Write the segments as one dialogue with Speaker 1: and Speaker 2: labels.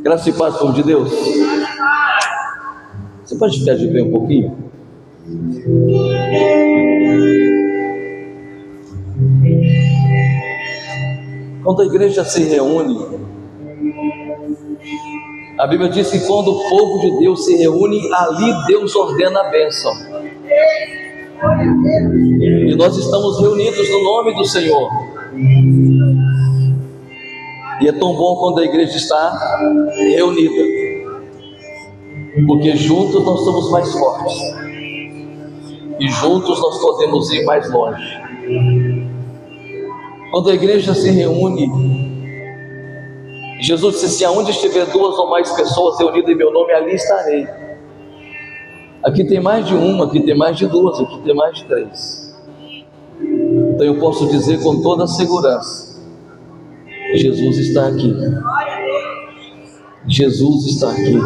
Speaker 1: Graça e paz, povo de Deus. Você pode ficar de pé um pouquinho? Quando a igreja se reúne, a Bíblia diz que quando o povo de Deus se reúne, ali Deus ordena a bênção. E nós estamos reunidos no nome do Senhor. E é tão bom quando a igreja está reunida, porque juntos nós somos mais fortes, e juntos nós podemos ir mais longe. Quando a igreja se reúne, Jesus disse assim: aonde estiver 2 ou mais pessoas reunidas em meu nome, ali estarei. Aqui tem mais de uma, aqui tem mais de 2, aqui tem mais de 3. Então eu posso dizer com toda a segurança: Jesus está aqui. Jesus está aqui.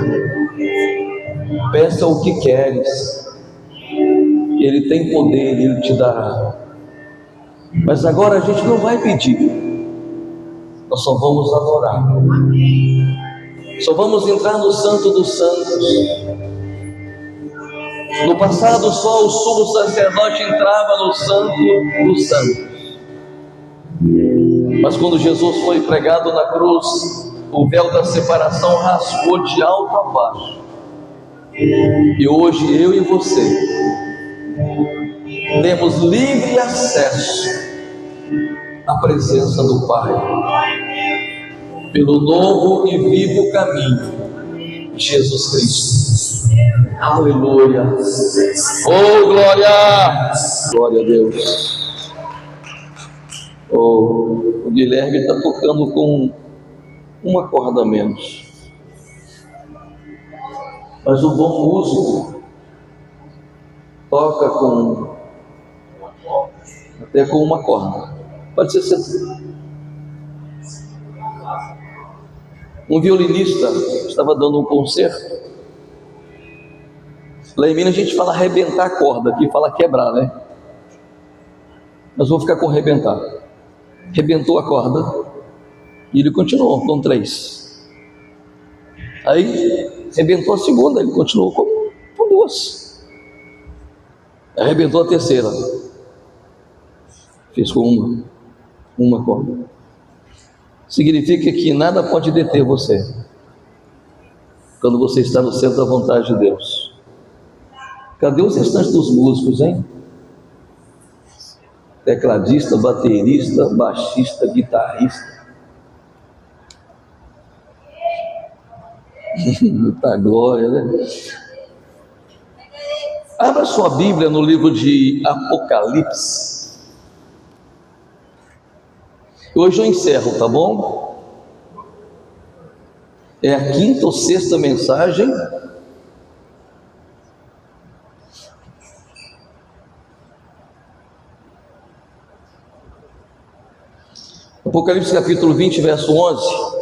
Speaker 1: Peça o que queres, Ele tem poder, Ele te dará. Mas agora a gente não vai pedir, nós só vamos adorar. Só vamos entrar no Santo dos Santos. No passado só o sumo sacerdote entrava no Santo dos Santos. Mas quando Jesus foi pregado na cruz, o véu da separação rasgou de alto a baixo. E hoje eu e você temos livre acesso à presença do Pai, pelo novo e vivo caminho, Jesus Cristo. Aleluia. Oh, glória! Glória a Deus. Oh, o Guilherme está tocando com uma corda a menos. Mas o bom músico toca até com uma corda. Pode ser assim. Um violinista estava dando um concerto. Lá em Minas a gente fala arrebentar a corda, aqui fala quebrar, né? Mas vou ficar com arrebentar. Arrebentou a corda e ele continuou com 3. Aí arrebentou a segunda, ele continuou com 2. Arrebentou a terceira, fez com uma corda. Significa que nada pode deter você quando você está no centro da vontade de Deus. Cadê os restantes dos músicos, hein? Tecladista, baterista, baixista, guitarrista. Muita glória, né? Abra sua Bíblia no livro de Apocalipse. Hoje eu encerro, tá bom? É a 5ª ou 6ª mensagem. Apocalipse capítulo 20, verso 11.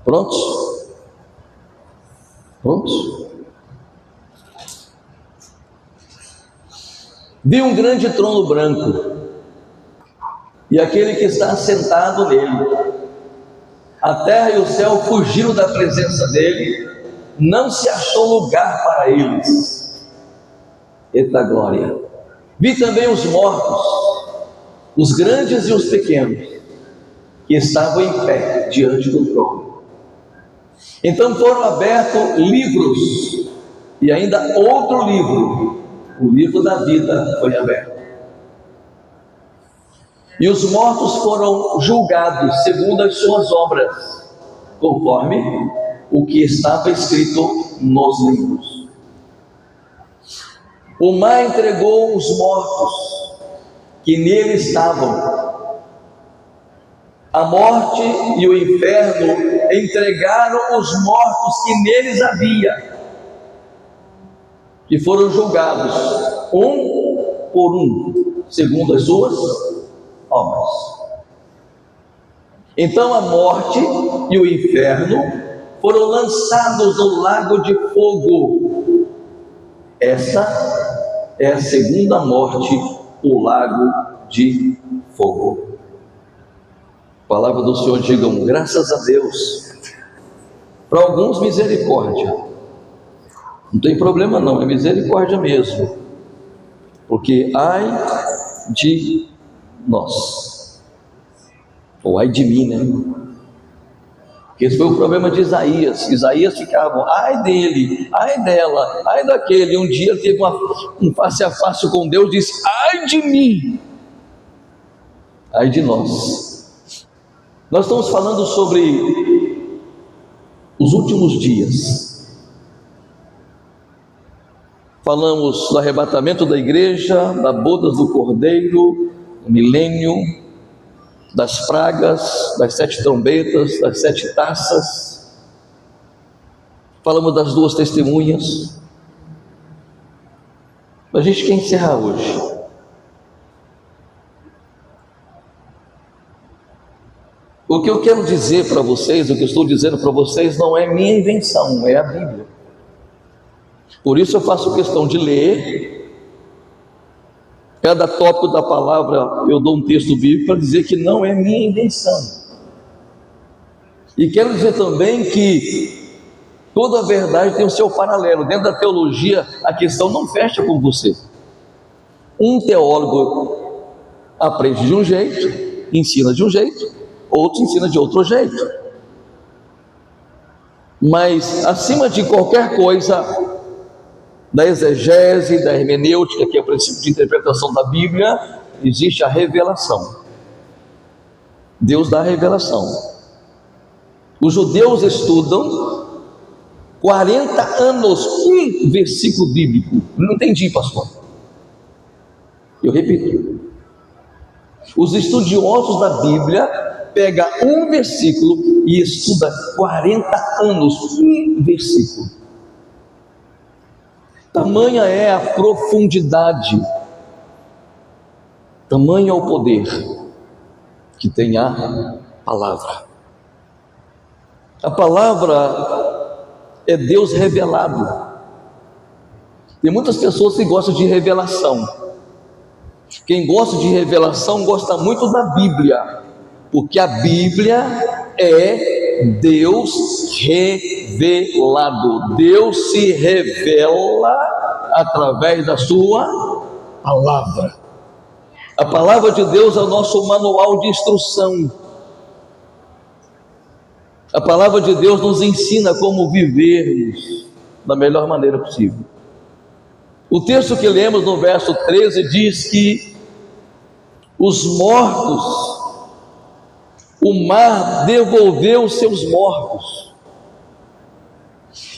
Speaker 1: Prontos? Prontos? Vi um grande trono branco, e aquele que está sentado nele. A terra e o céu fugiram da presença dele, não se achou lugar para eles. Eita glória! Vi também os mortos, os grandes e os pequenos, que estavam em pé diante do trono. Então foram abertos livros, e ainda outro livro, o livro da vida, foi aberto. E os mortos foram julgados segundo as suas obras, conforme o que estava escrito nos livros. O mar entregou os mortos que nele estavam. A morte e o inferno entregaram os mortos que neles havia, que foram julgados um por um, segundo as suas obras. Então a morte e o inferno foram lançados no lago de fogo. Essa é a segunda morte, o lago de fogo. Palavra do Senhor, digam graças a Deus. Para alguns, misericórdia. Não tem problema não, é misericórdia mesmo. Porque ai de nós, ou ai de mim, né? Esse foi o problema de Isaías. Isaías ficava, ai dele, ai dela, ai daquele. Um dia ele teve um face a face com Deus, disse, ai de mim, ai de nós. Nós estamos falando sobre os últimos dias. Falamos do arrebatamento da igreja, da boda do Cordeiro, do milênio, das pragas, das 7 trombetas, das 7 taças. Falamos das 2 testemunhas. A gente quer encerrar hoje. O que eu quero dizer para vocês, o que eu estou dizendo para vocês, não é minha invenção, é a Bíblia. Por isso eu faço questão de ler. Cada tópico da palavra eu dou um texto bíblico para dizer que não é minha invenção. E quero dizer também que toda verdade tem o seu paralelo. Dentro da teologia, a questão não fecha com você. Um teólogo aprende de um jeito, ensina de um jeito, outro ensina de outro jeito. Mas acima de qualquer coisa, da exegese, da hermenêutica, que é o princípio de interpretação da Bíblia, existe a revelação. Deus dá a revelação. Os judeus estudam 40 anos um versículo bíblico. Não entendi, pastor. Eu repito. Os estudiosos da Bíblia pegam um versículo e estudam 40 anos um versículo. Tamanha é a profundidade, tamanho é o poder que tem a palavra. A palavra é Deus revelado. Tem muitas pessoas que gostam de revelação. Quem gosta de revelação gosta muito da Bíblia, porque a Bíblia é Deus revelado. Deus se revela através da sua palavra. A palavra de Deus é o nosso manual de instrução. A palavra de Deus nos ensina como vivermos da melhor maneira possível. O texto que lemos no verso 13 diz que os mortos, o mar devolveu os seus mortos.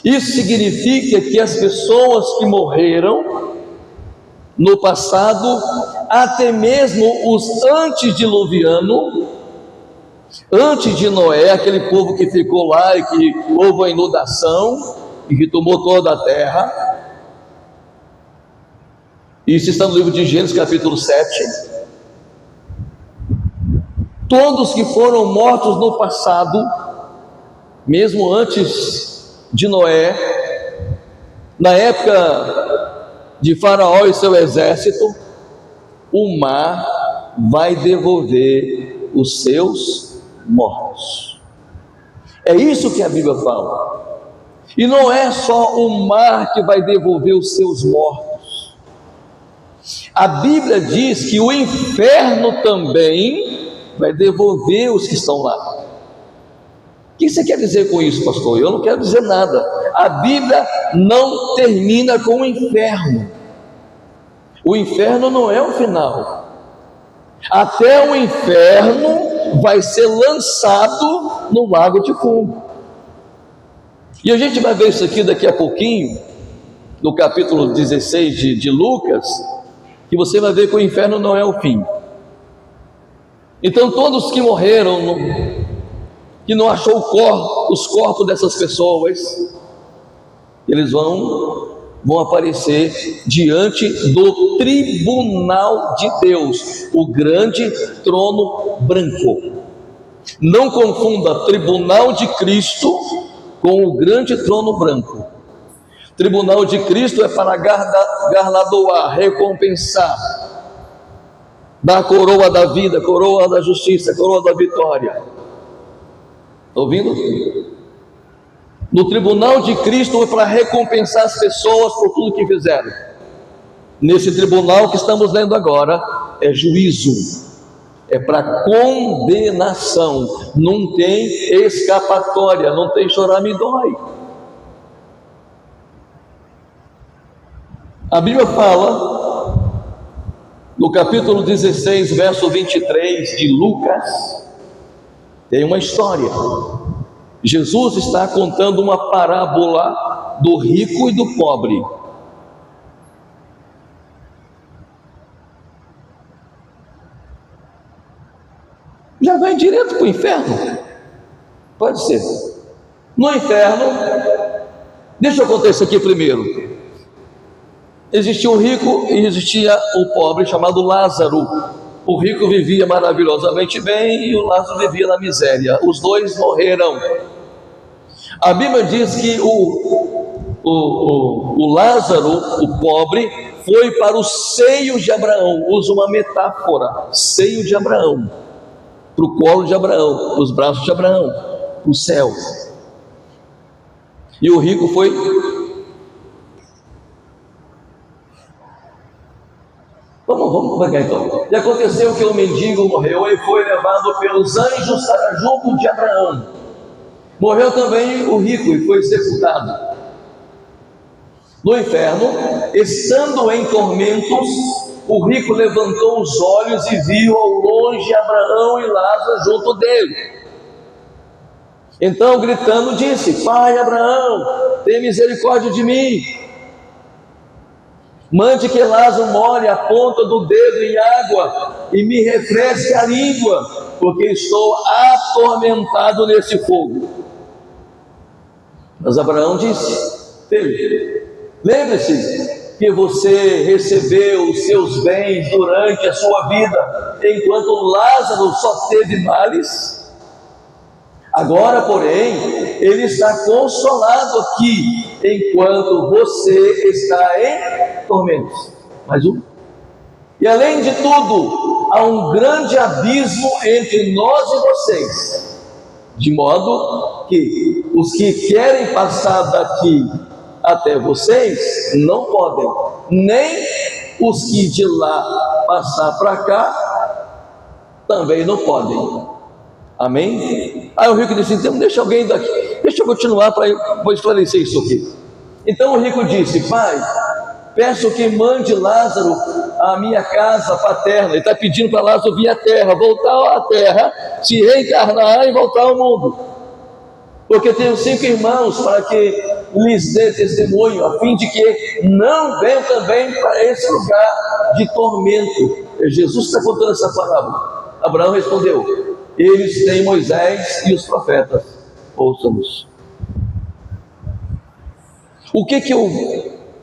Speaker 1: Isso significa que as pessoas que morreram no passado, até mesmo os antediluvianos, antes de Noé, aquele povo que ficou lá e que houve a inundação e que tomou toda a terra. Isso está no livro de Gênesis capítulo 7. Todos que foram mortos no passado, mesmo antes de Noé, na época de Faraó e seu exército, o mar vai devolver os seus mortos. É isso que a Bíblia fala. E não é só o mar que vai devolver os seus mortos. A Bíblia diz que o inferno também vai devolver os que estão lá. O que você quer dizer com isso, pastor? Eu não quero dizer nada. A Bíblia não termina com o inferno. O inferno não é o final. Até o inferno vai ser lançado no lago de fogo. E a gente vai ver isso aqui daqui a pouquinho, no capítulo 16 de Lucas, que você vai ver que o inferno não é o fim. Então todos que morreram, que não achou os corpos dessas pessoas, eles vão aparecer diante do tribunal de Deus, o grande trono branco. Não confunda tribunal de Cristo com o grande trono branco. Tribunal de Cristo é para galardoar, recompensar. dá a coroa da vida, a coroa da justiça, a coroa da vitória. Está ouvindo? No tribunal de Cristo é para recompensar as pessoas por tudo que fizeram. Nesse tribunal que estamos lendo agora, é juízo, é para condenação, não tem escapatória, não tem chorar me dói. A Bíblia fala, no capítulo 16, verso 23 de Lucas, tem uma história. Jesus está contando uma parábola do rico e do pobre. Já vai direto para o inferno? Pode ser. No inferno, deixa eu contar isso aqui primeiro. Existia o rico e existia o pobre chamado Lázaro. O rico vivia maravilhosamente bem e o Lázaro vivia na miséria. Os dois morreram. A Bíblia diz que o Lázaro, o pobre, foi para o seio de Abraão. Usa uma metáfora: seio de Abraão, para o colo de Abraão, para os braços de Abraão, para o céu. E o rico foi. Vamos pegar então. E aconteceu que o mendigo morreu e foi levado pelos anjos para junto de Abraão. Morreu também o rico e foi sepultado. No inferno, estando em tormentos, o rico levantou os olhos e viu ao longe Abraão e Lázaro junto dele. Então, gritando, disse: Pai Abraão, tem misericórdia de mim. Mande que Lázaro molhe a ponta do dedo em água e me refresque a língua, porque estou atormentado nesse fogo. Mas Abraão disse: Filho, lembre-se que você recebeu os seus bens durante a sua vida, enquanto Lázaro só teve males. Agora, porém, ele está consolado aqui, enquanto você está em tormentos. Mais um. E além de tudo, há um grande abismo entre nós e vocês, de modo que os que querem passar daqui até vocês não podem, nem os que de lá passar para cá também não podem. Amém? Aí o rico disse: então deixa alguém daqui, deixa eu continuar vou esclarecer isso aqui. Então o rico disse: Pai, peço que mande Lázaro à minha casa paterna. Ele está pedindo para Lázaro vir à terra, voltar à terra, se reencarnar e voltar ao mundo, porque tenho 5 irmãos, para que lhes dê testemunho, a fim de que não venham também para esse lugar de tormento. Jesus está contando essa parábola. Abraão respondeu: eles têm Moisés e os profetas, ouçam-nos. O que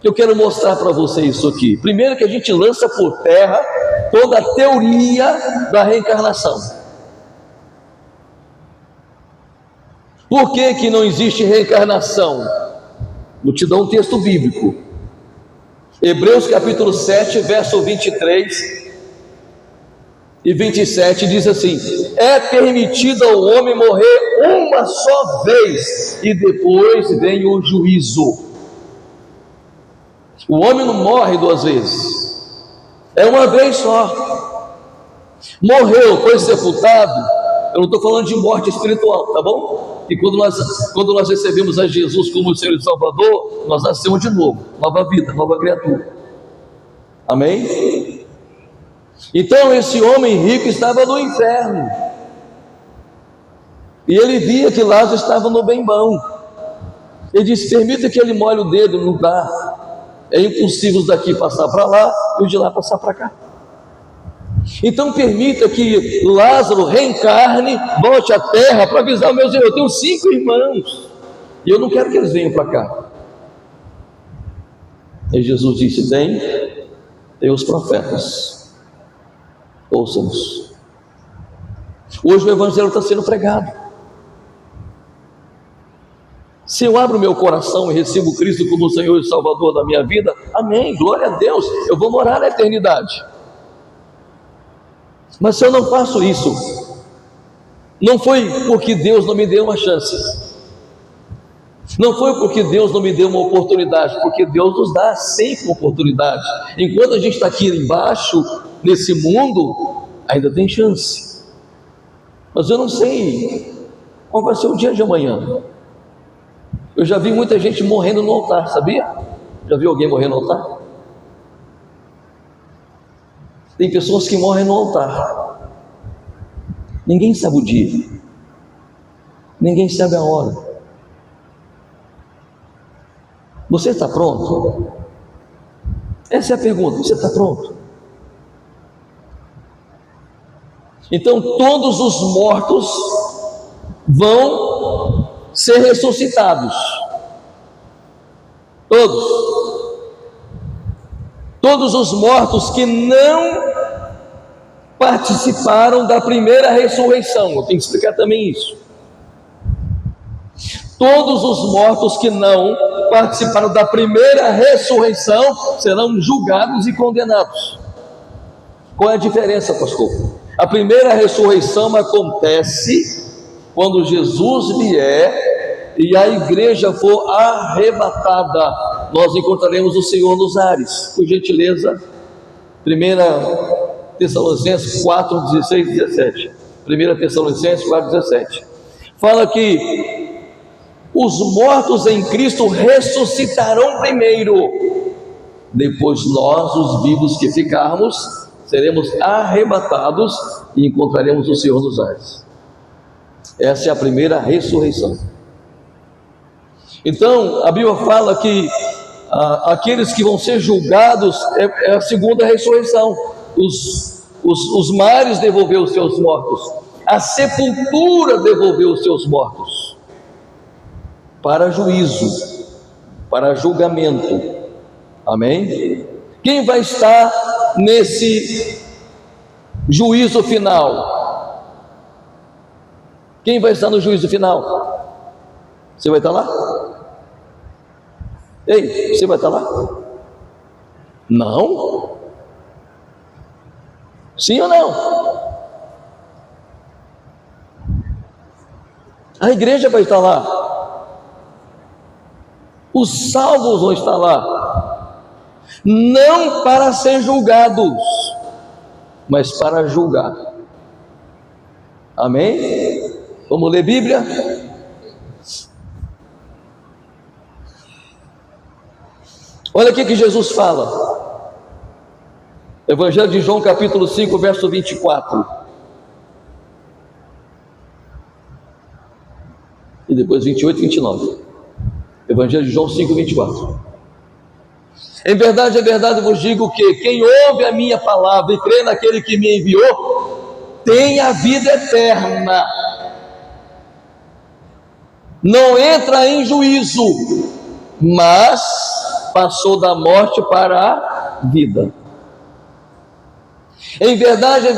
Speaker 1: eu quero mostrar para vocês isso aqui? Primeiro, que a gente lança por terra toda a teoria da reencarnação. Por que não existe reencarnação? Vou te dar um texto bíblico. Hebreus capítulo 7, verso 23 e 27 diz assim: é permitido ao homem morrer uma só vez, e depois vem o juízo. O homem não morre 2 vezes, é uma vez só. Morreu, foi sepultado. Eu não estou falando de morte espiritual, tá bom? E quando nós recebemos a Jesus como Senhor e Salvador, nós nascemos de novo, nova vida, nova criatura. Amém? Então esse homem rico estava no inferno, e ele via que Lázaro estava no bem bom. Ele disse: permita que ele molhe o dedo. Não dá, é impossível daqui passar para lá e o de lá passar para cá. Então permita que Lázaro reencarne, volte à terra para avisar meus irmãos. Eu tenho 5 irmãos e eu não quero que eles venham para cá. E Jesus disse: tem os profetas, ouçam-nos. Hoje o evangelho está sendo pregado. Se eu abro meu coração e recebo Cristo como Senhor e Salvador da minha vida, amém, glória a Deus, eu vou morar na eternidade. Mas se eu não faço isso, não foi porque Deus não me deu uma chance, não foi porque Deus não me deu uma oportunidade, porque Deus nos dá sempre uma oportunidade. Enquanto a gente está aqui embaixo, nesse mundo, ainda tem chance. Mas eu não sei qual vai ser o dia de amanhã. Eu já vi muita gente morrendo no altar, sabia? Já viu alguém morrer no altar? Tem pessoas que morrem no altar. Ninguém sabe o dia. Ninguém sabe a hora. Você está pronto? Essa é a pergunta. Você está pronto? Então todos os mortos vão ser ressuscitados. Todos os mortos que não participaram da primeira ressurreição. Eu tenho que explicar também isso. Todos os mortos que não participaram da primeira ressurreição serão julgados e condenados. Qual é a diferença, pastor? A primeira ressurreição acontece quando Jesus vier e a igreja for arrebatada. Nós encontraremos o Senhor nos ares. Por gentileza, 1 Tessalonicenses 4, 16 e 17. 1 Tessalonicenses 4, 17. Fala que os mortos em Cristo ressuscitarão primeiro. Depois nós, os vivos que ficarmos, seremos arrebatados e encontraremos o Senhor nos ares. Essa é a primeira ressurreição. Então, a Bíblia fala que aqueles que vão ser julgados é a segunda ressurreição. Os mares devolveram os seus mortos, a sepultura devolveu os seus mortos para juízo, para julgamento. Amém? Quem vai estar nesse juízo final? Quem vai estar no juízo final? Você vai estar lá? Ei, você vai estar lá? Não? Sim ou não? A igreja vai estar lá. Os salvos vão estar lá. Não para ser julgados, mas para julgar. Amém? Vamos ler Bíblia? Olha aqui que Jesus fala. Evangelho de João, capítulo 5, verso 24. E depois 28 e 29. Evangelho de João 5, 24. Em verdade, vos digo que quem ouve a minha palavra e crê naquele que me enviou, tem a vida eterna. Não entra em juízo, mas passou da morte para a vida. Em verdade,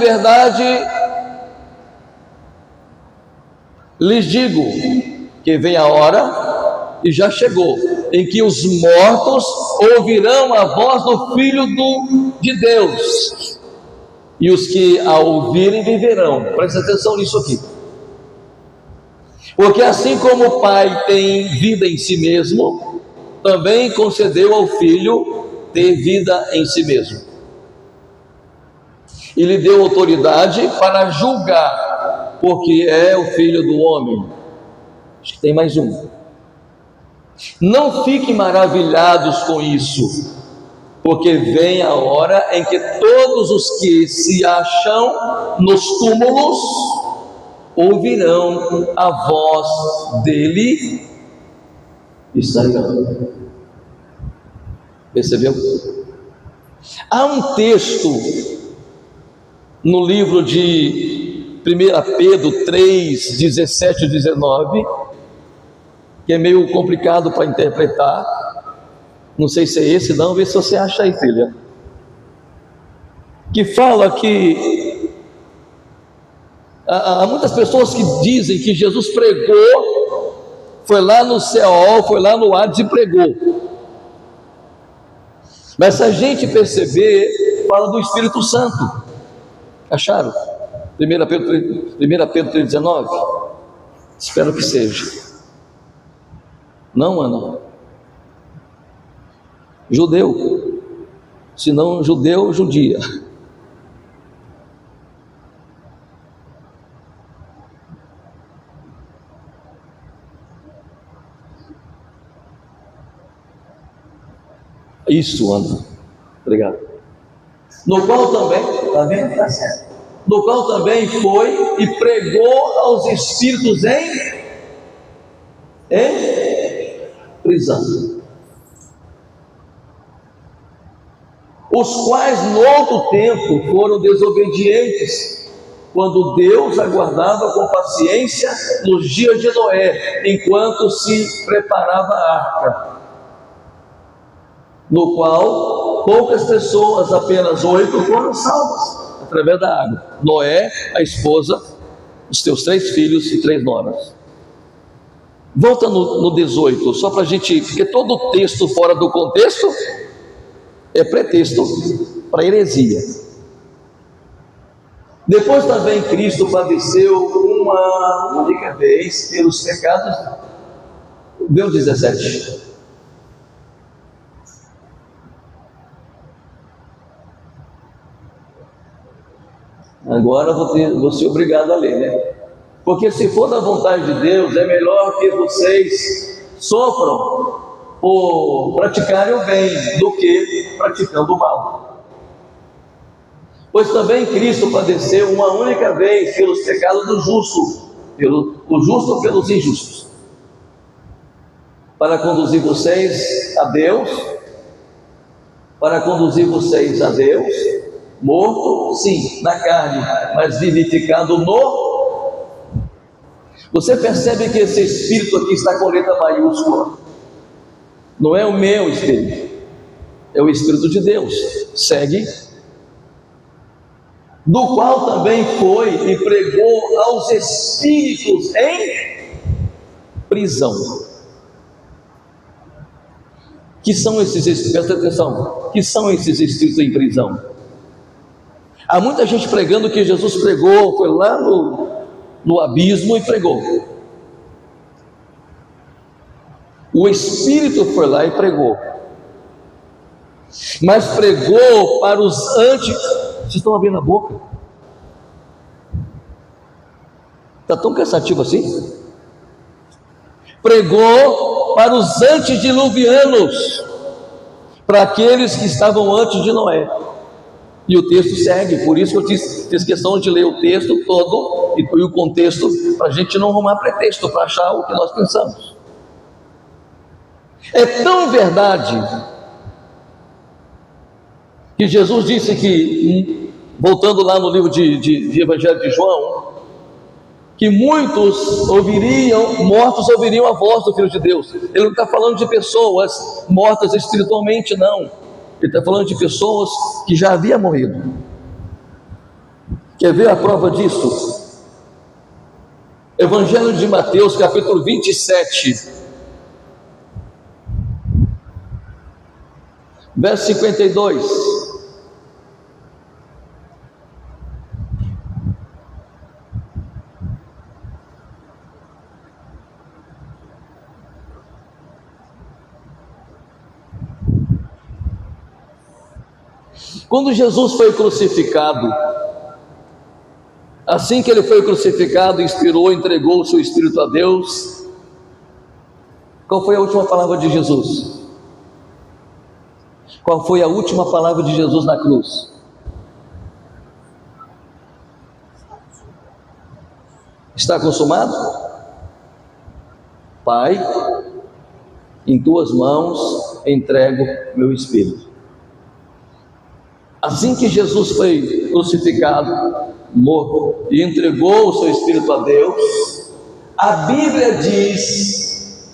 Speaker 1: lhes digo que vem a hora, e já chegou, em que os mortos ouvirão a voz do Filho de Deus, e os que a ouvirem viverão. Preste atenção nisso aqui. Porque assim como o Pai tem vida em si mesmo, também concedeu ao Filho ter vida em si mesmo. E lhe deu autoridade para julgar, porque é o Filho do homem. Acho que tem mais um. Não fiquem maravilhados com isso, porque vem a hora em que todos os que se acham nos túmulos ouvirão a voz dele e sairão. Percebeu? Há um texto no livro de 1 Pedro 3, 17 e 19, que é meio complicado para interpretar. Não sei se é esse, não. Vê se você acha aí, filha. Que fala que há muitas pessoas que dizem que Jesus pregou, foi lá no Seol, foi lá no Hades e pregou. Mas se a gente perceber, fala do Espírito Santo. Acharam? 1 Pedro 3,19? Espero que seja. Não, Ana? Judeu. Se não judeu, judia. Isso, Ana. Obrigado. No qual também, está vendo? Está certo. No qual também foi e pregou aos espíritos em prisão, os quais no outro tempo foram desobedientes, quando Deus aguardava com paciência nos dias de Noé, enquanto se preparava a arca, no qual poucas pessoas, apenas 8, foram salvas através da água: Noé, a esposa, os teus 3 filhos e 3 noras. Volta no 18, só para a gente, porque todo texto fora do contexto é pretexto para heresia. Depois também Cristo padeceu uma única vez pelos pecados. Deu 17. Agora vou ser obrigado a ler, né? Porque se for da vontade de Deus, é melhor que vocês sofram por praticarem o bem do que praticando o mal. Pois também Cristo padeceu uma única vez pelos pecados do justo, o justo pelos injustos, para conduzir vocês a Deus, morto, sim, na carne, mas vivificado no... Você percebe que esse espírito aqui está com letra maiúscula? Não é o meu espírito, é o Espírito de Deus. Segue. Do qual também foi e pregou aos espíritos em prisão. Que são esses espíritos? Presta atenção. Que são esses espíritos em prisão? Há muita gente pregando que Jesus pregou, foi lá no abismo e pregou. O Espírito foi lá e pregou, mas pregou para os anti... Vocês estão abrindo a boca? Está tão cansativo assim? Pregou para os antediluvianos, para aqueles que estavam antes de Noé. E o texto segue, por isso que eu fiz questão de ler o texto todo e o contexto, para a gente não arrumar pretexto para achar o que nós pensamos. É tão verdade que Jesus disse que, voltando lá no livro de Evangelho de João, que muitos mortos ouviriam a voz do Filho de Deus. Ele não está falando de pessoas mortas espiritualmente, não. Ele está falando de pessoas que já haviam morrido. Quer ver a prova disso? Evangelho de Mateus, capítulo 27, verso 52. Quando Jesus foi crucificado, assim que ele foi crucificado, inspirou, entregou o seu espírito a Deus, qual foi a última palavra de Jesus? Qual foi a última palavra de Jesus na cruz? Está consumado? Pai, em tuas mãos entrego meu espírito. Assim que Jesus foi crucificado, morto e entregou o seu espírito a Deus, a Bíblia diz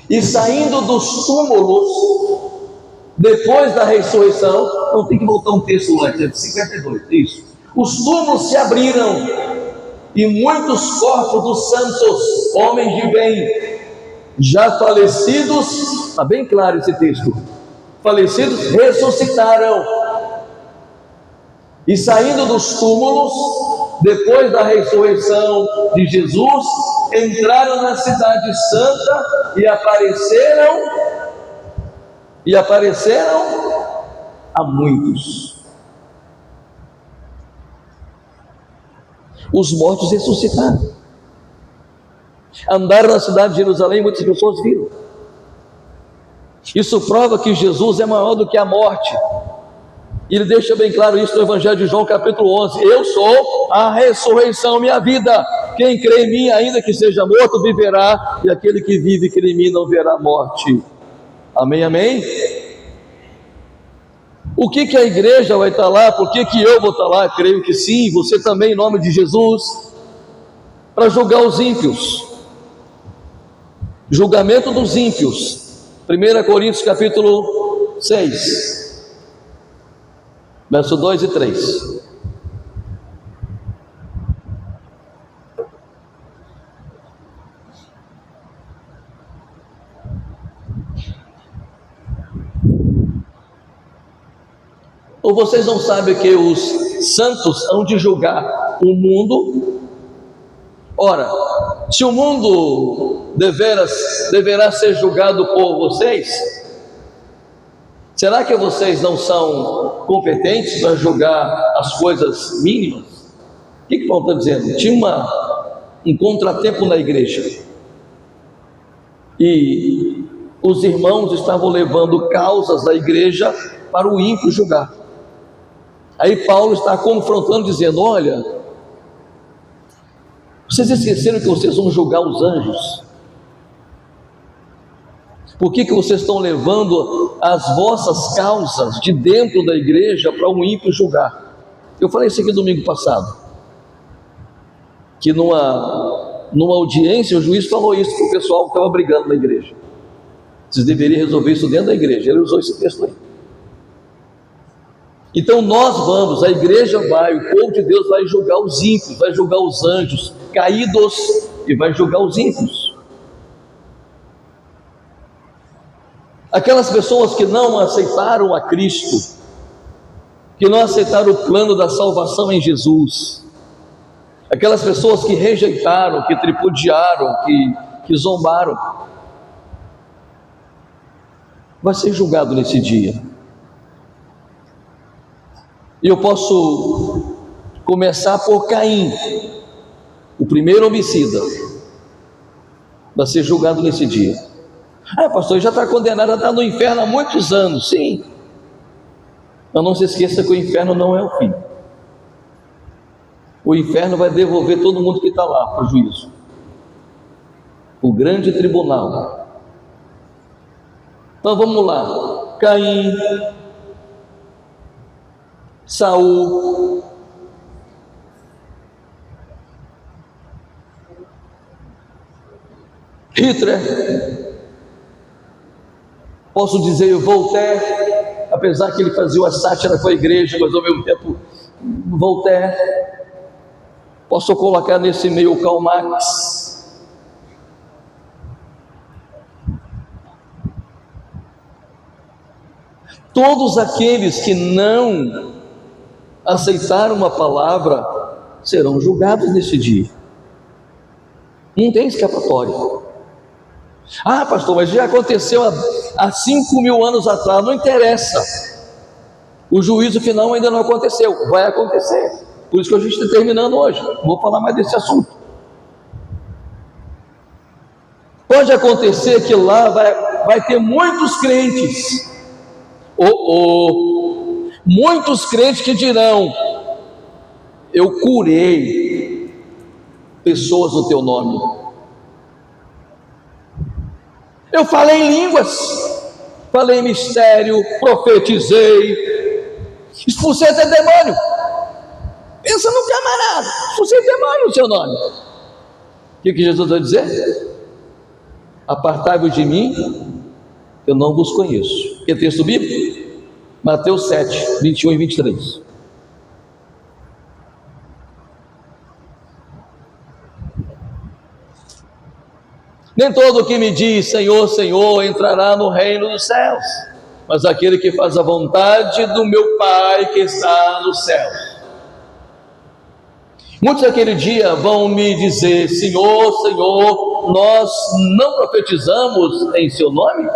Speaker 1: e saindo dos túmulos depois da ressurreição, não tem que voltar um texto antes, é de 52, isso. Os túmulos se abriram e muitos corpos dos santos, homens de bem, já falecidos, está bem claro esse texto, falecidos ressuscitaram. E saindo dos túmulos, depois da ressurreição de Jesus, entraram na cidade santa e apareceram a muitos. Os mortos ressuscitaram. Andaram na cidade de Jerusalém, muitas pessoas viram. Isso prova que Jesus é maior do que a morte. Ele deixa bem claro isso no Evangelho de João, capítulo 11. Eu sou a ressurreição e a vida. Quem crê em mim, ainda que seja morto, viverá. E aquele que vive e crê em mim não verá morte. Amém, amém? O que a igreja vai estar lá? Por que eu vou estar lá? Creio que sim, você também, em nome de Jesus, para julgar os ímpios. Julgamento dos ímpios. 1 Coríntios capítulo 6. Verso 2 e 3. Ou vocês não sabem que os santos hão de julgar o mundo? Ora, se o mundo deverá ser julgado por vocês, será que vocês não são competentes para julgar as coisas mínimas? O que Paulo está dizendo? Tinha um contratempo na igreja, e os irmãos estavam levando causas da igreja para o ímpio julgar. Aí Paulo está confrontando, dizendo: olha, vocês esqueceram que vocês vão julgar os anjos? Por que vocês estão levando as vossas causas de dentro da igreja para um ímpio julgar? Eu falei isso aqui domingo passado, que numa audiência o juiz falou isso para o pessoal que estava brigando na igreja. Vocês deveriam resolver isso dentro da igreja. Ele usou esse texto aí. Então nós vamos, a igreja vai, o povo de Deus vai julgar os ímpios, vai julgar os anjos caídos e vai julgar os ímpios. Aquelas pessoas que não aceitaram a Cristo, que não aceitaram o plano da salvação em Jesus, aquelas pessoas que rejeitaram, que tripudiaram, que zombaram, vai ser julgado nesse dia. E eu posso começar por Caim, o primeiro homicida, vai ser julgado nesse dia. Ah, pastor, ele já está condenado a estar no inferno há muitos anos. Sim, mas não se esqueça que o inferno não é o fim. O inferno vai devolver todo mundo que está lá para o juízo, o grande tribunal. Então vamos lá. Caim, Saul, Hitler, posso dizer Voltaire, apesar que ele fazia uma sátira com a igreja, mas ao mesmo tempo Voltaire. Posso colocar nesse meio Karl Marx. Todos aqueles que não aceitaram a palavra serão julgados nesse dia. Não tem escapatória. Ah, pastor, mas já aconteceu há 5.000 anos atrás. Não interessa. O juízo final ainda não aconteceu. Vai acontecer. Por isso que a gente está terminando hoje. Não vou falar mais desse assunto. Pode acontecer que lá vai ter muitos crentes. Muitos crentes que dirão: eu curei pessoas no teu nome, eu falei em línguas, falei em mistério, profetizei, expulsei até demônio. Pensa no camarada, expulsei demônio no seu nome. O que Jesus vai dizer? Apartai-vos de mim, eu não vos conheço. Que texto bíblico? Mateus 7, 21 e 23. Nem todo o que me diz Senhor, Senhor entrará no reino dos céus, mas aquele que faz a vontade do meu Pai que está no céu. Muitos naquele dia vão me dizer: Senhor, Senhor, nós não profetizamos em seu nome?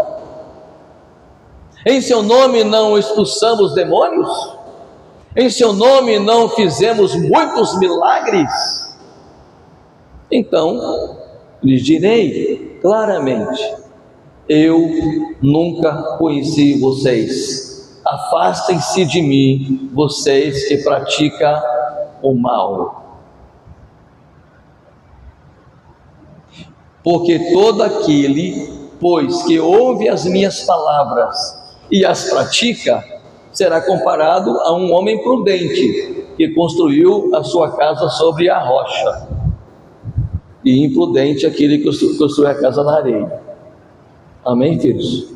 Speaker 1: Em seu nome não expulsamos demônios? Em seu nome não fizemos muitos milagres? Então lhes direi claramente: eu nunca conheci vocês. Afastem-se de mim, vocês que praticam o mal. Porque todo aquele, pois, que ouve as minhas palavras e as pratica, será comparado a um homem prudente, que construiu a sua casa sobre a rocha. E imprudente aquele que construiu a casa na areia. Amém, filhos?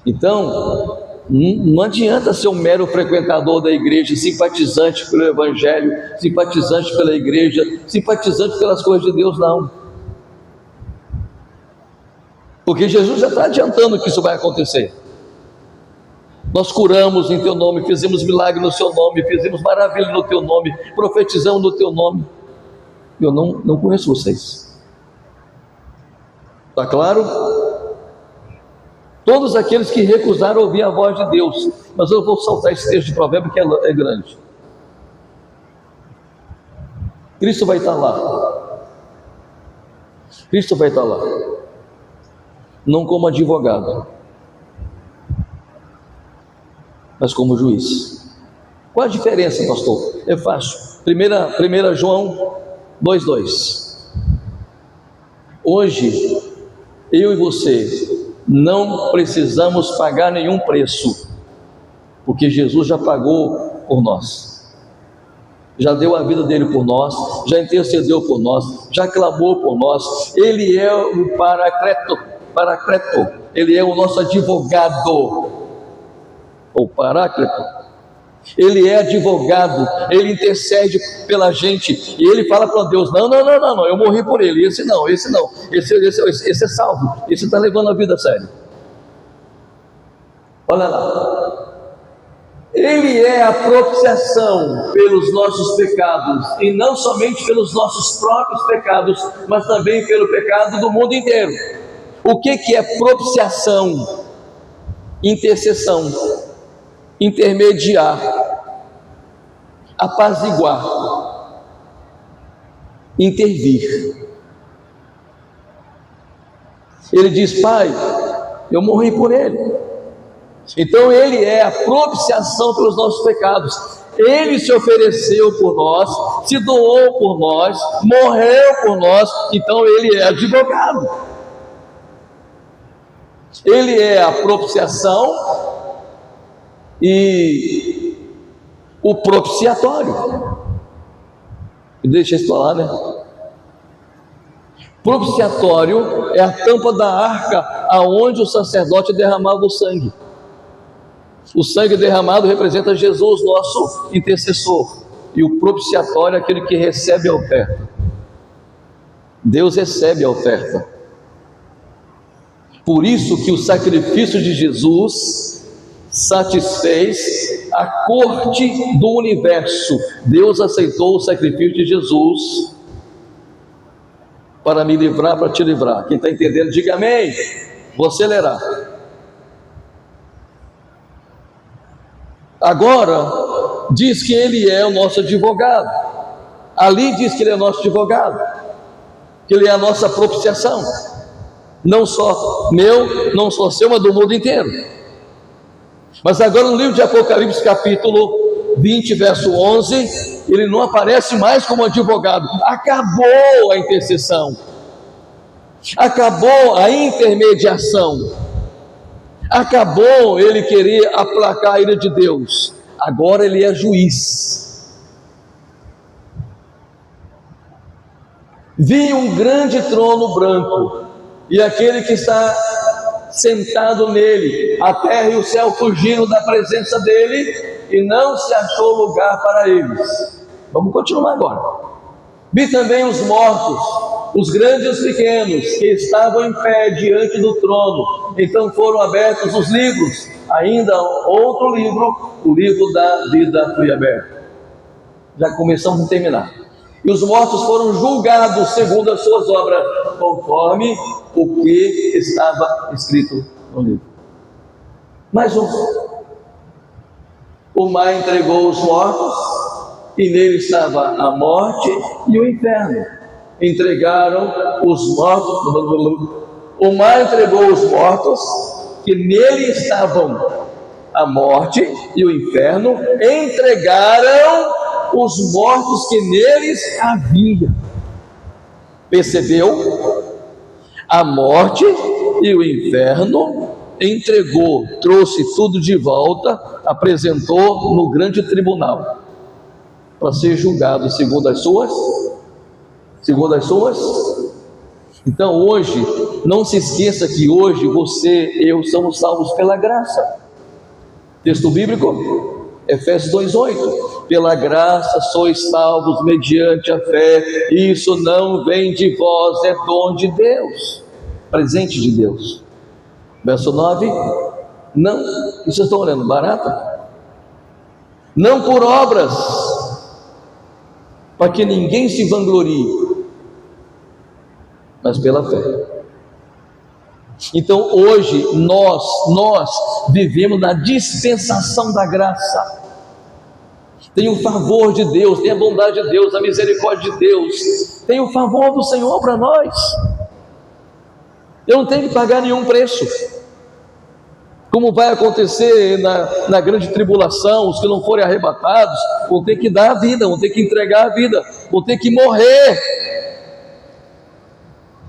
Speaker 1: Então, não adianta ser um mero frequentador da igreja, simpatizante pelo evangelho, simpatizante pela igreja, simpatizante pelas coisas de Deus, não. Porque Jesus já está adiantando que isso vai acontecer. Nós curamos em teu nome, fizemos milagre no seu nome, fizemos maravilha no teu nome, profetizamos no teu nome. Eu não conheço vocês. Está claro? Todos aqueles que recusaram ouvir a voz de Deus. Mas eu vou saltar esse texto de provérbio que é grande. Cristo vai estar lá. Cristo vai estar lá. Não como advogado, mas como juiz. Qual a diferença, pastor? É fácil. 1 João 2,2. Hoje, eu e você não precisamos pagar nenhum preço, porque Jesus já pagou por nós, já deu a vida dele por nós, já intercedeu por nós, já clamou por nós. Ele é o Paracleto, ele é o nosso advogado, o Paráclito. Ele é advogado, ele intercede pela gente, e ele fala para Deus: não, eu morri por ele, esse não, esse é salvo, esse está levando a vida a sério. Olha lá, ele é a propiciação pelos nossos pecados, e não somente pelos nossos próprios pecados, mas também pelo pecado do mundo inteiro. O que é propiciação? Intercessão, intermediar, apaziguar, intervir. Ele diz: Pai, eu morri por ele. Então ele é a propiciação pelos nossos pecados. Ele se ofereceu por nós, se doou por nós, morreu por nós. Então ele é advogado. Ele é a propiciação e o propiciatório. Deixa isso lá, né? Propiciatório é a tampa da arca aonde o sacerdote derramava o sangue. O sangue derramado representa Jesus, nosso intercessor. E o propiciatório é aquele que recebe a oferta. Deus recebe a oferta. Por isso que o sacrifício de Jesus satisfez a corte do universo. Deus aceitou o sacrifício de Jesus para me livrar, para te livrar. Quem está entendendo, diga amém. Vou acelerar. Agora, diz que ele é o nosso advogado. Ali diz que ele é o nosso advogado, que ele é a nossa propiciação. Não só meu, não só seu, mas do mundo inteiro. Mas agora no livro de Apocalipse, capítulo 20, verso 11, ele não aparece mais como advogado. Acabou a intercessão, acabou a intermediação, acabou ele querer aplacar a ira de Deus. Agora ele é juiz. Vi um grande trono branco, e aquele que está sentado nele, a terra e o céu fugiram da presença dele, e não se achou lugar para eles. Vamos continuar agora. Vi também os mortos, os grandes e os pequenos que estavam em pé diante do trono. Então foram abertos os livros. Ainda outro livro, o livro da vida, foi aberto. Já começamos a terminar. E os mortos foram julgados segundo as suas obras, conforme o que estava escrito no livro. Mais um. O mar entregou os mortos, e nele estava a morte e o inferno. Entregaram os mortos. O mar entregou os mortos, que nele estavam a morte e o inferno. Entregaram os mortos que neles havia. Percebeu? A morte e o inferno entregou, trouxe tudo de volta, apresentou no grande tribunal para ser julgado segundo as suas. Então hoje, não se esqueça que hoje você e eu somos salvos pela graça. Texto bíblico, Efésios 2:8, pela graça sois salvos mediante a fé, isso não vem de vós, é dom de Deus, presente de Deus. Verso 9, não, o que vocês estão olhando? Barata? Não por obras, para que ninguém se vanglorie, mas pela fé. Então hoje nós vivemos na dispensação da graça. Tem o favor de Deus, tem a bondade de Deus, a misericórdia de Deus, tem o favor do Senhor para nós. Eu não tenho que pagar nenhum preço. Como vai acontecer na grande tribulação, os que não forem arrebatados vão ter que dar a vida, vão ter que entregar a vida, vão ter que morrer.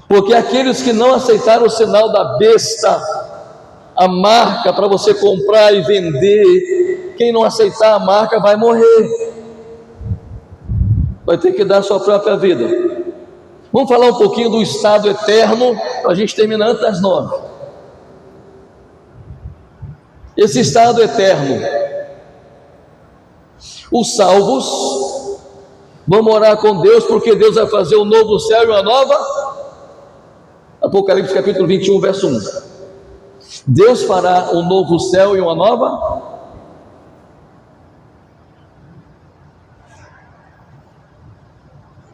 Speaker 1: Porque aqueles que não aceitaram o sinal da besta, a marca para você comprar e vender, quem não aceitar a marca vai morrer, vai ter que dar a sua própria vida. Vamos falar um pouquinho do estado eterno, para a gente terminar antes das 9. Esse estado eterno, os salvos vão morar com Deus, porque Deus vai fazer um novo céu e uma nova. Apocalipse capítulo 21, verso 1. Deus fará um novo céu e uma nova.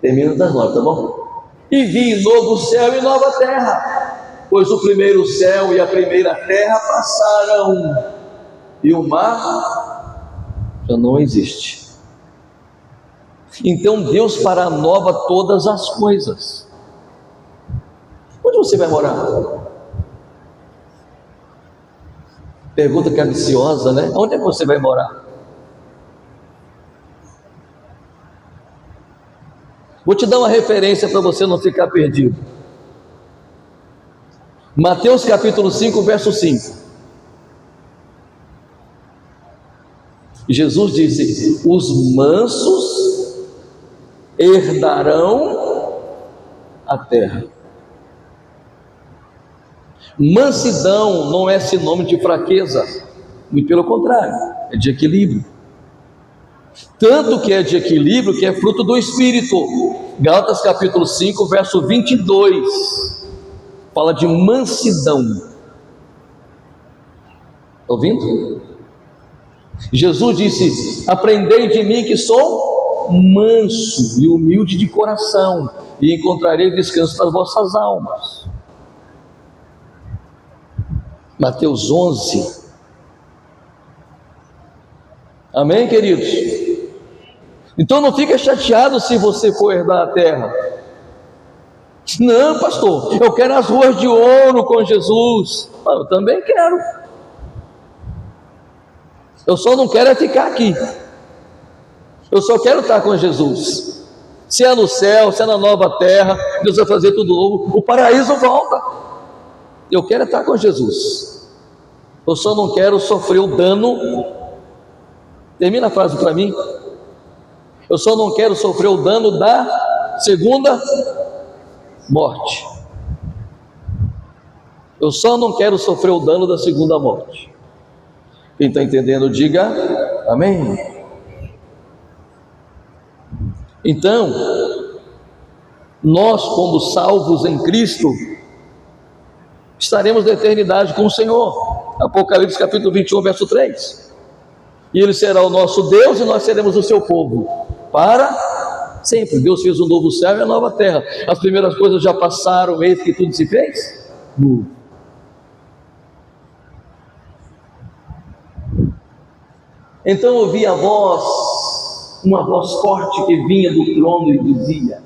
Speaker 1: Termino das 9, tá bom? E vi novo céu e nova terra, pois o primeiro céu e a primeira terra passaram, e o mar já não existe. Então Deus fará nova todas as coisas. Onde você vai morar? Pergunta capciosa, né? Onde é que você vai morar? Vou te dar uma referência para você não ficar perdido. Mateus capítulo 5, verso 5. Jesus disse: os mansos herdarão a terra. Mansidão não é sinônimo de fraqueza, muito pelo contrário, é de equilíbrio. Tanto que é de equilíbrio que é fruto do Espírito. Gálatas capítulo 5, verso 22, fala de mansidão. Está ouvindo? Jesus disse: aprendei de mim que sou manso e humilde de coração, e encontrarei descanso para as vossas almas. Mateus 11. Amém, queridos? Então não fica chateado se você for herdar a terra. Não, pastor, eu quero as ruas de ouro com Jesus. Eu também quero. Eu só não quero é ficar aqui. Eu só quero estar com Jesus. Se é no céu, se é na nova terra, Deus vai fazer tudo novo, o paraíso volta. Eu quero estar com Jesus. Eu só não quero sofrer o dano. Termina a frase para mim. Eu só não quero sofrer o dano da segunda morte. Eu só não quero sofrer o dano da segunda morte. Quem está entendendo, diga amém. Então, nós, como salvos em Cristo, estaremos na eternidade com o Senhor. Apocalipse capítulo 21, verso 3. E Ele será o nosso Deus e nós seremos o seu povo para sempre. Deus fez um novo céu e a nova terra. As primeiras coisas já passaram, eis que tudo se fez novo. Então ouvi uma voz forte que vinha do trono e dizia: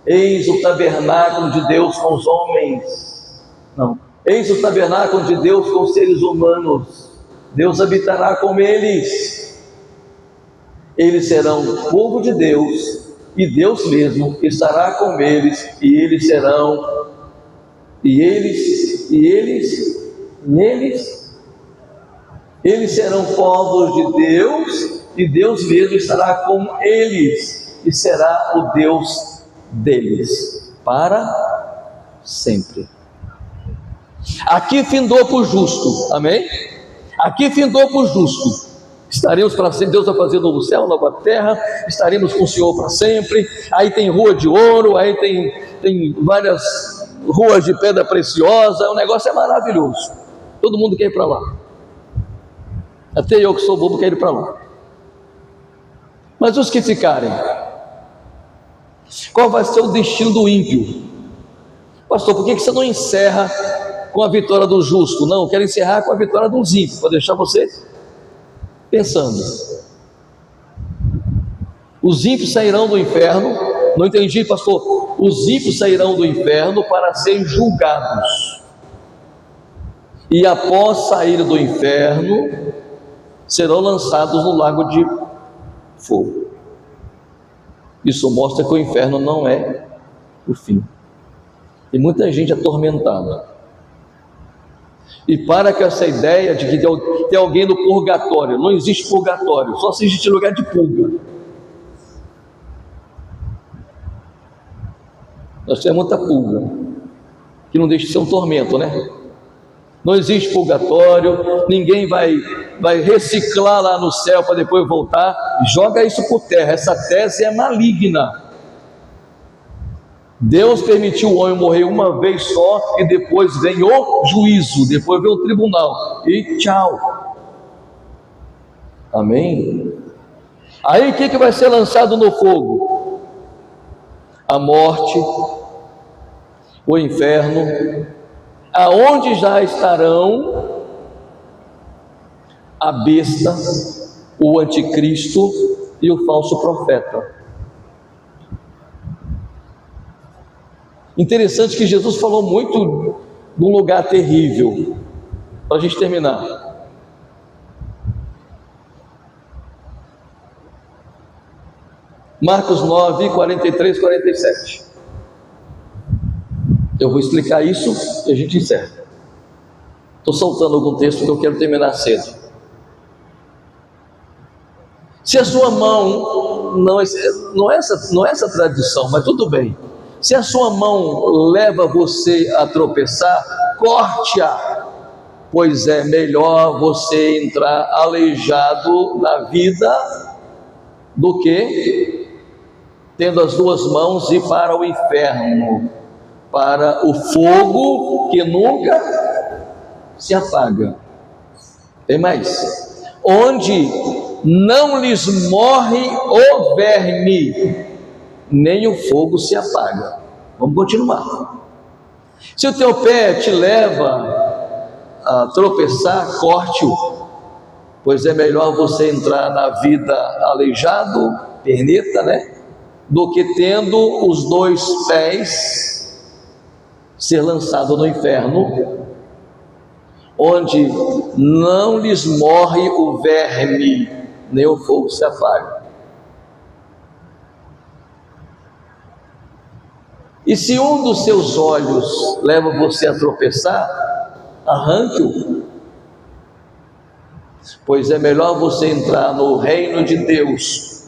Speaker 1: eis o tabernáculo de Deus com os homens. Não, eis o tabernáculo de Deus com os seres humanos. Deus habitará com eles. Eles serão o povo de Deus, e Deus mesmo estará com eles, e eles serão, eles serão povos de Deus, e Deus mesmo estará com eles, e será o Deus deles, para sempre. Aqui findou por justo, amém? Aqui findou por justo. Estaremos para sempre. Deus vai fazer novo céu, nova terra. Estaremos com o Senhor para sempre. Aí tem rua de ouro, aí tem várias ruas de pedra preciosa. O negócio é maravilhoso. Todo mundo quer ir para lá. Até eu que sou bobo quero ir para lá. Mas os que ficarem, qual vai ser o destino do ímpio? Pastor, por que você não encerra com a vitória do justo? Não, eu quero encerrar com a vitória dos ímpios, para deixar você pensando. Os ímpios sairão do inferno. Não entendi, pastor. Os ímpios sairão do inferno para serem julgados, e após sair do inferno serão lançados no lago de fogo. Isso mostra que o inferno não é o fim. Tem muita gente atormentada. E para com essa ideia de que tem alguém no purgatório. Não existe purgatório, só se existe lugar de purga. Nós temos muita purga, que não deixa de ser um tormento, né? Não existe purgatório, ninguém vai reciclar lá no céu para depois voltar. Joga isso por terra, essa tese é maligna. Deus permitiu o homem morrer uma vez só, e depois vem o juízo, depois vem o tribunal, e tchau. Amém? Aí o que vai ser lançado no fogo? A morte, o inferno, aonde já estarão a besta, o anticristo e o falso profeta. Interessante que Jesus falou muito de um lugar terrível. Para a gente terminar, Marcos 9, 43, 47. Eu vou explicar isso e a gente encerra. Estou soltando algum texto que eu quero terminar cedo. Se a sua mão, não é essa tradição, mas tudo bem. Se a sua mão leva você a tropeçar, corte-a, pois é melhor você entrar aleijado na vida do que tendo as duas mãos ir para o inferno, para o fogo que nunca se apaga. Tem mais: onde não lhes morre o verme, nem o fogo se apaga. Vamos continuar. Se o teu pé te leva a tropeçar, corte-o, pois é melhor você entrar na vida aleijado, perneta, né, do que tendo os dois pés ser lançado no inferno, onde não lhes morre o verme, nem o fogo se apaga. E se um dos seus olhos leva você a tropeçar, arranque-o, pois é melhor você entrar no reino de Deus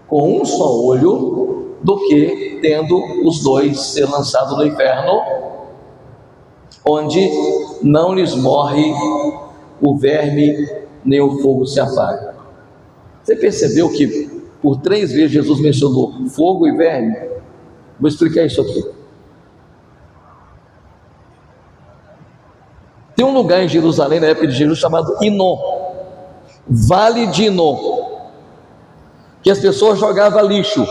Speaker 1: com um só olho, do que tendo os dois ser lançados no inferno, onde não lhes morre o verme, nem o fogo se apaga. Você percebeu que por 3 vezes Jesus mencionou fogo e verme? Vou explicar isso aqui. Tem um lugar em Jerusalém, na época de Jesus, chamado Inom, Vale de Inom, que as pessoas jogavam lixo.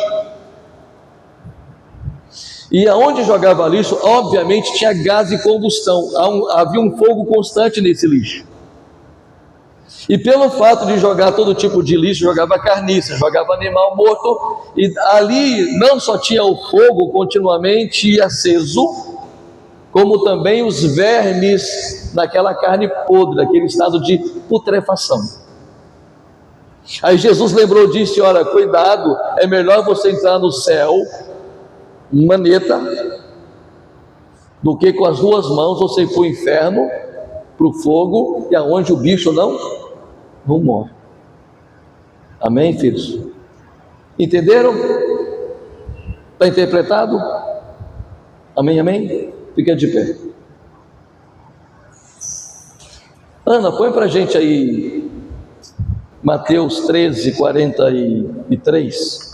Speaker 1: E aonde jogava lixo, obviamente tinha gás de combustão, havia um fogo constante nesse lixo. E pelo fato de jogar todo tipo de lixo, jogava carniça, jogava animal morto, e ali não só tinha o fogo continuamente aceso, como também os vermes naquela carne podre, naquele estado de putrefação. Aí Jesus lembrou disso e olha, cuidado, é melhor você entrar no céu, maneta, do que com as duas mãos você ir para o inferno, para o fogo, e aonde o bicho não morre. Amém, filhos? Entenderam? Está interpretado? Amém, amém? Fica de pé. Ana, põe para a gente aí Mateus 13, 43.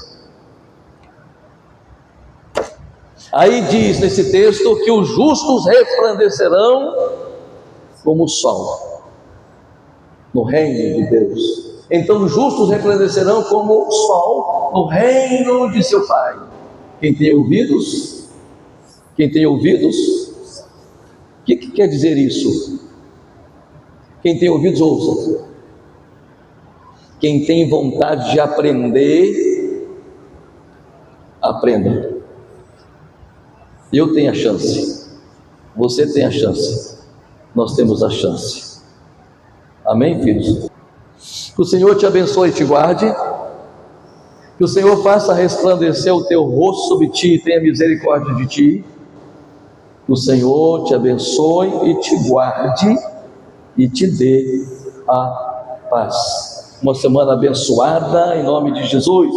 Speaker 1: Aí diz nesse texto que os justos resplandecerão como o sol no reino de Deus. Então os justos resplandecerão como o sol no reino de seu Pai. Quem tem ouvidos? Quem tem ouvidos? O que quer dizer isso? Quem tem ouvidos, ouça. Quem tem vontade de aprender, aprenda. Eu tenho a chance, você tem a chance, nós temos a chance. Amém, filhos? Que o Senhor te abençoe e te guarde, que o Senhor faça resplandecer o teu rosto sobre ti e tenha misericórdia de ti. Que o Senhor te abençoe e te guarde e te dê a paz. Uma semana abençoada em nome de Jesus.